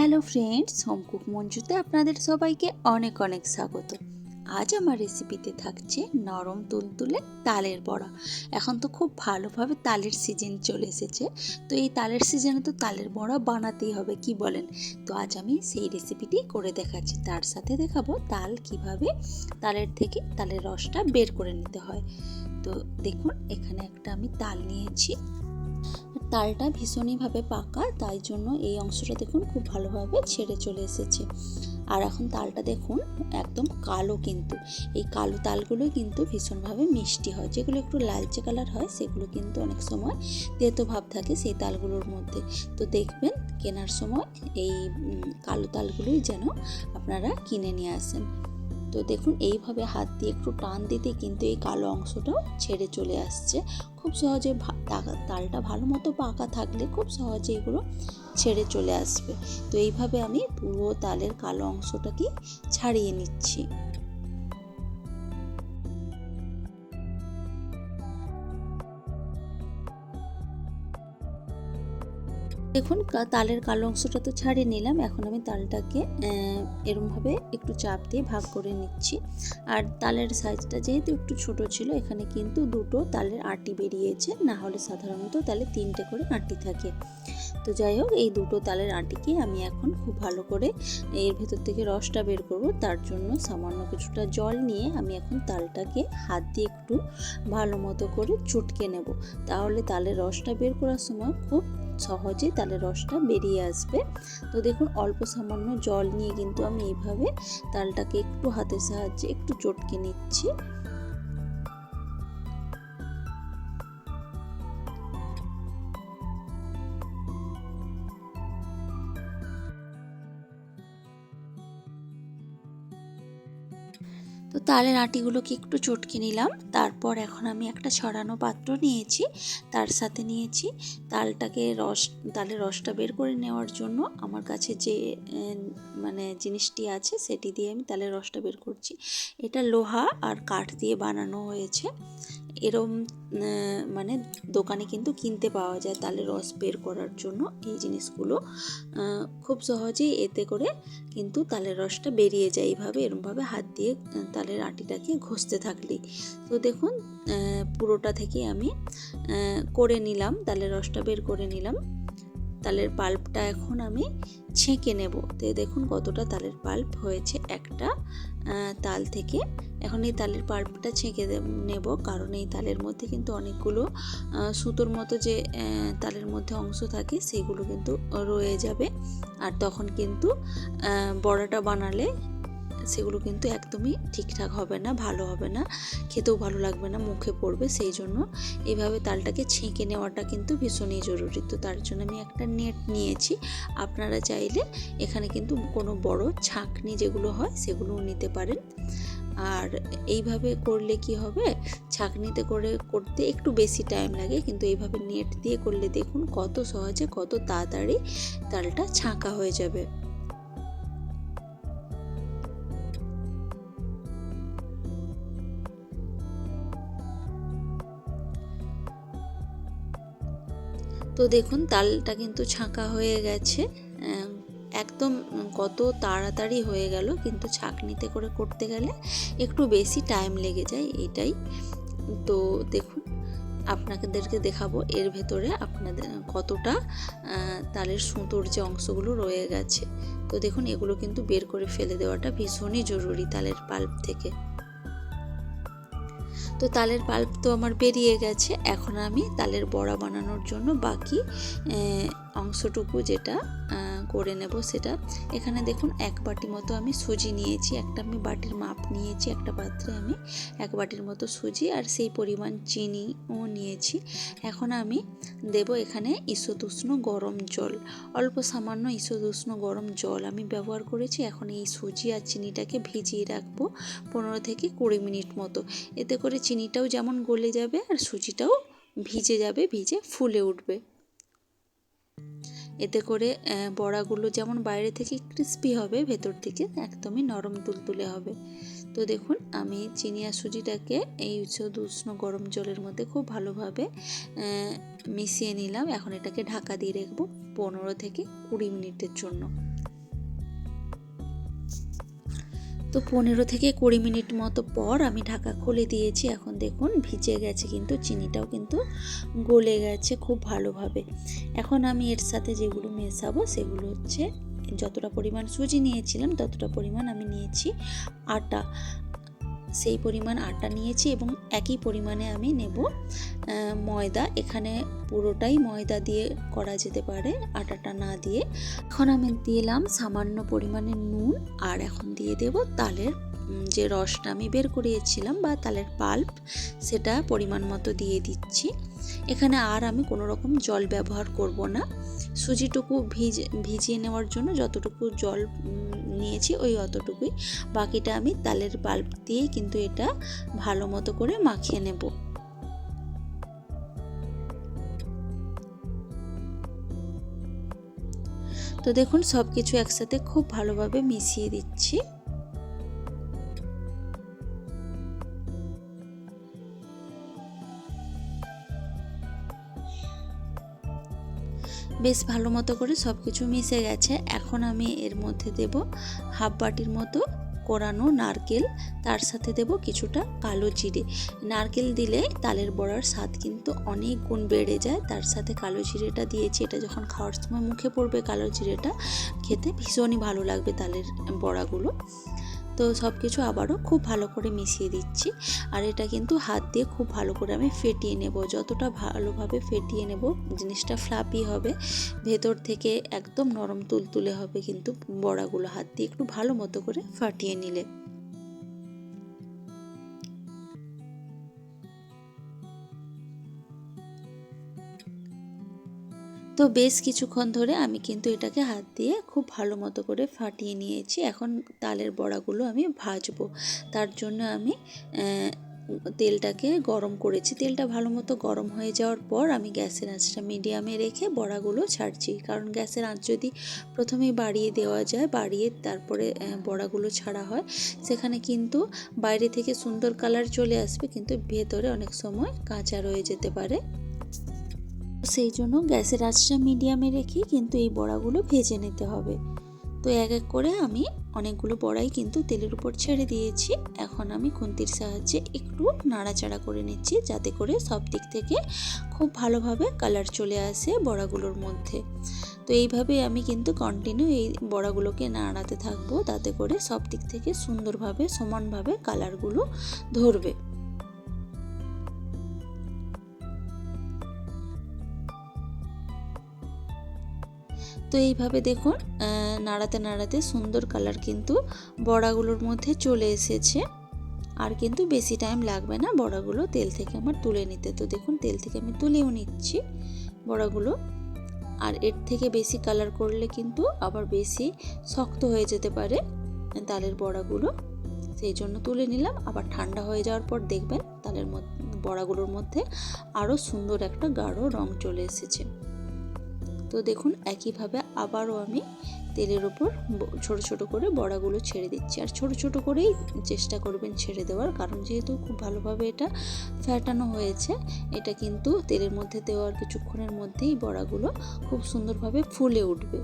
Hello friends, home cook মঞ্জুতে আপনাদের সবাইকে অনেক অনেক স্বাগত। আজ আমার রেসিপিতে থাকছে নরম তুলতুলে তালের বড়া। এখন তো খুব ভালোভাবে তালের সিজন চলে এসেছে, তো এই তালের সিজনে তো তালের বড়া বানাতেই হবে, কি বলেন? তো আজ আমি সেই রেসিপিটি করে দেখাচ্ছি, তার সাথে দেখাবো তাল কিভাবে তালের থেকে তালের রসটা বের করে নিতে হয়। তো দেখুন, এখানে একটা আমি তাল নিয়েছি। তালটা ভীষণইভাবে পাকা, তাই জন্য এই অংশটা দেখুন খুব ভালোভাবে ছেড়ে চলে এসেছে। আর এখন তালটা দেখুন একদম কালো, কিন্তু এই কালো তালগুলো কিন্তু ভীষণভাবে মিষ্টি হয়। যেগুলো একটু লালচে কালার হয় সেগুলো কিন্তু অনেক সময় তেতো ভাব থাকে সেই তালগুলোর মধ্যে। তো দেখবেন কেনার সময় এই কালো তালগুলোই যেন আপনারা কিনে নিয়ে আসেন। তো দেখুন এইভাবে হাত দিয়ে একটু টান দিতে কিন্তু এই কালো অংশটাও ছেড়ে চলে আসছে। খুব সহজে তালটা ভালো মতো পাকা থাকলে খুব সহজে এগুলো ছেড়ে চলে আসবে। তো এইভাবে আমি পুরো তালের কালো অংশটাকে ছাড়িয়ে নিচ্ছি। দেখুন তালের কালো অংশটা তো ছাড়িয়ে নিলাম। এখন আমি তালটাকে এরমভাবে একটু চাপ দিয়ে ভাগ করে নিচ্ছি। আর তালের সাইজটা যেহেতু একটু ছোট ছিল, এখানে কিন্তু দুটো তালের আটি বেরিয়েছে, না হলে সাধারণত তালে তিনটে করে আটি থাকে। তো যাই হোক, এই দুটো তালের আটিকে আমি এখন খুব ভালো করে এর ভেতর থেকে রসটা বের করব। তার জন্য সামান্য কিছুটা জল নিয়ে আমি এখন তালটাকে হাত দিয়ে একটু ভালো মতো করে চটকে নেব। তাহলে তালের রসটা বের করার সময় খুব সহজে তালের রসটা বেরিয়ে আসবে। তো দেখুন, অল্প সামান্য জল নিয়ে কিন্তু আমি এইভাবে তালটাকে একটু হাতের সাহায্যে একটু চটকে নিচ্ছি। তো তালের আটিগুলোকে একটু চটকে নিলাম। তারপর এখন আমি একটা ছড়ানো পাত্র নিয়েছি, তার সাথে নিয়েছি তালের রসটা বের করে নেওয়ার জন্য আমার কাছে যে জিনিসটি আছে সেটি দিয়ে আমি তালের রসটা বের করছি। এটা লোহা আর কাঠ দিয়ে বানানো হয়েছে। এরম দোকানে কিন্তু কিনতে পাওয়া যায় তালের রস বের করার জন্য এই জিনিসগুলো। খুব সহজেই এতে করে কিন্তু তালের রসটা বেরিয়ে যায়। এইভাবে এরমভাবে হাত দিয়ে তালের আটিটাকে ঘষতে থাকলেই। তো দেখুন, পুরোটা থেকে আমি করে নিলাম, তালের রসটা বের করে নিলাম। তালের পাল্পটা এখন আমি ছেঁকে নেব। তো দেখুন কতটা তালের পাল্প হয়েছে একটা তাল থেকে। এখন এই তালের পাল্পটা ছেঁকে নেব, কারণ এই তালের মধ্যে কিন্তু অনেকগুলো সুতোর মতো যে তালের মধ্যে অংশ থাকে সেগুলো কিন্তু রয়ে যাবে। আর তখন কিন্তু বড়াটা বানালে সেগুলো কিন্তু একদমই ঠিকঠাক হবে না, ভালো হবে না, খেতেও ভালো লাগবে না, মুখে পড়বে। সেই জন্য এইভাবে তালটাকে ছেঁকে নেওয়াটা কিন্তু ভীষণই জরুরি। তো তার জন্য আমি একটা নেট নিয়েছি। আপনারা চাইলে এখানে কিন্তু কোনো বড় ছাঁকনি যেগুলো হয় সেগুলোও নিতে পারেন। আর এইভাবে করলে কি হবে, ছাঁকনিতে করে করতে একটু বেশি টাইম লাগে, কিন্তু এইভাবে নেট দিয়ে করলে দেখুন কত সহজে কত তাড়াতাড়ি তালটা ছাঁকা হয়ে যাবে। তো দেখুন তালটা কিন্তু ছাঁকা হয়ে গেছে একদম। কত তাড়াতাড়ি হয়ে গেল, কিন্তু ছাঁকনিতে করে করতে গেলে একটু বেশি টাইম লেগে যায়, এটাই। তো দেখুন, আপনাদেরকে দেখাবো এর ভেতরে আপনাদের কতটা তালের সুতোর যে অংশগুলো রয়ে গেছে। তো দেখুন, এগুলো কিন্তু বের করে ফেলে দেওয়াটা ভীষণই জরুরি তালের পাল্প থেকে। তো তালের পাল্প তো আমার বেরিয়ে গেছে। এখন আমি তালের বড়া বানানোর জন্য বাকি অংশটুকু যেটা করে নেব সেটা। এখানে দেখুন এক বাটি মতো আমি সুজি নিয়েছি, একটা আমি বাটির মাপ নিয়েছি, একটা পাত্রে আমি এক বাটির মতো সুজি আর সেই পরিমাণ চিনিও নিয়েছি। এখন আমি দেব এখানে ঈষৎ উষ্ণ গরম জল, অল্প সামান্য ঈষৎ উষ্ণ গরম জল আমি ব্যবহার করেছি। এখন এই সুজি আর চিনিটাকে ভিজিয়ে রাখবো 15 থেকে 20 মিনিট মতো। এতে করে চিনিটাও যেমন গলে যাবে আর সুজিটাও ভিজে যাবে, ভিজে ফুলে উঠবে। এতে করে বড়াগুলো যেমন বাইরে থেকে ক্রিস্পি হবে, ভেতর থেকে একদমই নরম তুলতুলে হবে। তো দেখুন, আমি চিনি আর সুজিটাকে এই উষ্ণ গরম জলের মধ্যে খুব ভালোভাবে মিশিয়ে নিলাম। এখন এটাকে ঢাকা দিয়ে রাখবো 15 থেকে 20 মিনিটের জন্য। তো 15 থেকে 20 মিনিট মতো পর আমি ঢাকা খুলে দিয়েছি। এখন দেখুন ভিজে গেছে, কিন্তু চিনিটাও কিন্তু গলে গেছে খুব ভালোভাবে। এখন আমি এর সাথে যেগুলো মেশাবো সেগুলো হচ্ছে, যতটা পরিমাণ সুজি নিয়েছিলাম ততটা পরিমাণ আমি নিয়েছি আটা, সেই পরিমাণ আটা নিয়েছি এবং একই পরিমাণে আমি নেব ময়দা। এখানে পুরোটাই ময়দা দিয়ে করা যেতে পারে, আটাটা না দিয়ে। এখন আমি দিলাম সামান্য পরিমাণে নুন, আর এখন দিয়ে দেব তালের যে রসটা আমি বের করিয়েছিলাম বা তালের পাল্প, সেটা পরিমাণ মতো দিয়ে দিচ্ছি। এখানে আর আমি কোনো রকম জল ব্যবহার করব না। সুজিটুকু ভিজিয়ে নেওয়ার জন্য যতটুকু জল নিয়েছি ওই অতটুকুই, বাকিটা আমি তালের পাল্প দিয়ে কিন্তু এটা ভালো মতো করে মাখিয়ে নেব। তো দেখুন সব কিছু একসাথে খুব ভালোভাবে মিশিয়ে দিচ্ছি। বেশ ভালো মতো করে সব কিছু মিশে গেছে। এখন আমি এর মধ্যে দেব হাফ বাটির মতো কোরানো নারকেল, তার সাথে দেব কিছুটা কালো জিরে। নারকেল দিলে তালের বড়ার স্বাদ কিন্তু অনেক গুণ বেড়ে যায়। তার সাথে কালো জিরেটা দিয়েছি, এটা যখন খাওয়ার সময় মুখে পড়বে কালো জিরেটা, খেতে ভীষণই ভালো লাগবে তালের বড়াগুলো। তো সব কিছু আবারও খুব ভালো করে মিশিয়ে দিচ্ছি, আর এটা কিন্তু হাত দিয়ে খুব ভালো করে আমি ফেটিয়ে নেব। যতটা ভালোভাবে ফেটিয়ে নেব জিনিসটা ফ্লাপি হবে, ভেতর থেকে একদম নরম তুলতুলে হবে কিন্তু বড়াগুলো হাত দিয়ে একটু ভালো মতো করে ফাটিয়ে নিলে। তো বেশ কিছুক্ষণ ধরে আমি কিন্তু এটাকে হাত দিয়ে খুব ভালো মতো করে ফাটিয়ে নিয়েছি। এখন তালের বড়াগুলো আমি ভাজবো। তার জন্য আমি তেলটাকে গরম করেছি। তেলটা ভালো মতো গরম হয়ে যাওয়ার পর আমি গ্যাসের আঁচটা মিডিয়ামে রেখে বড়াগুলো ছাড়ছি। কারণ গ্যাসের আঁচ যদি প্রথমেই বাড়িয়ে দেওয়া যায়, বাড়িয়ে তারপরে বড়াগুলো ছাড়া হয়, সেখানে কিন্তু বাইরে থেকে সুন্দর কালার চলে আসবে, কিন্তু ভেতরে অনেক সময় কাঁচা রয়ে যেতে পারে। সেই জন্য গ্যাসের আঁচটা মিডিয়ামে রেখে কিন্তু এই বড়াগুলো ভেজে নিতে হবে। তো এক এক করে আমি অনেকগুলো বড়াই কিন্তু তেলের উপর ছেড়ে দিয়েছি। এখন আমি খুন্তির সাহায্যে একটু নাড়াচাড়া করে নিচ্ছি, যাতে করে সব দিক থেকে খুব ভালোভাবে কালার চলে আসে বড়াগুলোর মধ্যে। তো এইভাবে আমি কিন্তু কন্টিনিউ এই বড়াগুলোকে নাড়াতে থাকবো, তাতে করে সব দিক থেকে সুন্দরভাবে সমানভাবে কালারগুলো ধরবে। তো এইভাবে দেখুন নাড়াতে নাড়াতে সুন্দর কালার কিন্তু বড়াগুলোর মধ্যে চলে এসেছে। আর কিন্তু বেশি টাইম লাগবে না বড়াগুলো তেল থেকে আমার তুলে নিতে। তো দেখুন তেল থেকে আমি তুলেও নিচ্ছি বড়াগুলো। আর এর থেকে বেশি কালার করলে কিন্তু আবার বেশি শক্ত হয়ে যেতে পারে তালের বড়াগুলো, সেই জন্য তুলে নিলাম। আবার ঠান্ডা হয়ে যাওয়ার পর দেখবেন তালের বড়াগুলোর মধ্যে আরও সুন্দর একটা গাঢ় রং চলে এসেছে। তো দেখুন একইভাবে আবারও আমি তেলের উপর ছোট ছোট করে বড়াগুলো ছেড়ে দিচ্ছি। আর ছোট ছোট করেই চেষ্টা করবেন ছেড়ে দেওয়ার, কারণ যেহেতু খুব ভালোভাবে এটা ফ্যাটানো হয়েছে, এটা কিন্তু তেলের মধ্যে দেওয়ার কিছুক্ষণের মধ্যেই বড়াগুলো খুব সুন্দরভাবে ফুলে উঠবে।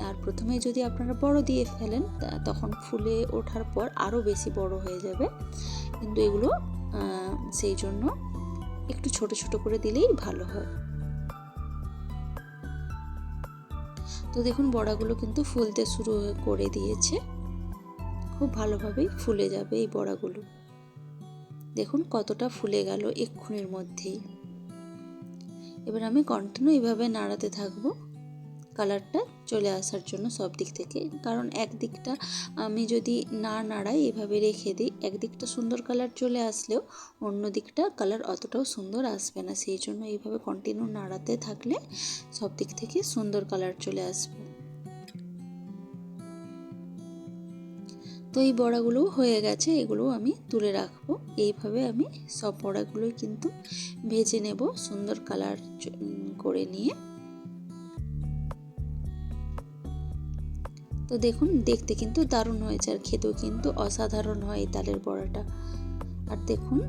আর প্রথমে যদি আপনারা বড় দিয়ে ফেলেন তখন ফুলে ওঠার পর আরও বেশি বড় হয়ে যাবে, কিন্তু এগুলো সেই জন্য একটু ছোট ছোট করে দিলেই ভালো হয়। তো দেখুন বড়াগুলো কিন্তু ফুলতে শুরু করে দিয়েছে, খুব ভালোভাবেই ফুলে যাবে এই বড়াগুলো। দেখুন কতটা ফুলে গেল এক্ষুনির মধ্যেই। এবার আমি কন্টিনিউ এইভাবে নাড়াতে থাকবো কালারটা চলে আসার জন্য সব দিক থেকে। কারণ একদিকটা আমি যদি না নাড়াই, এভাবে রেখে দিই, একদিকটা সুন্দর কালার চলে আসলেও অন্য দিকটা কালার অতটাও সুন্দর আসবে না। সেই জন্য এইভাবে কন্টিনিউ নাড়াতে থাকলে সব দিক থেকে সুন্দর কালার চলে আসবে। তো এই বড়াগুলো হয়ে গেছে, এগুলো আমি তুলে রাখবো। এইভাবে আমি সব বড়াগুলোই কিন্তু ভেজে নেব সুন্দর কালার করে নিয়ে। তো দেখুন দেখতে কিন্তু দারুণ হয়েছে, আর খেতেও কিন্তু অসাধারণ হয় এই তালের বড়াটা। আর দেখুন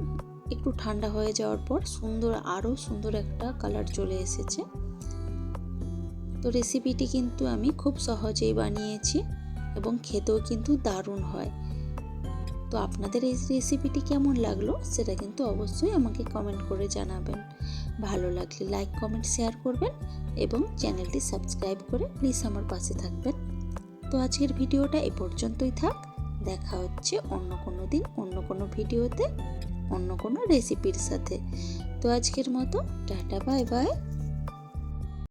একটু ঠান্ডা হয়ে যাওয়ার পর আরও সুন্দর একটা কালার চলে এসেছে। তো রেসিপিটি কিন্তু আমি খুব সহজেই বানিয়েছি এবং খেতেও কিন্তু দারুণ হয়। তো আপনাদের এই রেসিপিটি কেমন লাগলো সেটা কিন্তু অবশ্যই আমাকে কমেন্ট করে জানাবেন। ভালো লাগলে লাইক কমেন্ট শেয়ার করবেন এবং চ্যানেলটি সাবস্ক্রাইব করে প্লিজ আমার পাশে থাকবেন। তো আজকের ভিডিওটা এ পর্যন্তই থাক। দেখা হচ্ছে অন্য কোনো দিন অন্য কোনো ভিডিওতে অন্য কোনো রেসিপির সাথে। তো আজকের মতো টাটা বাই বাই।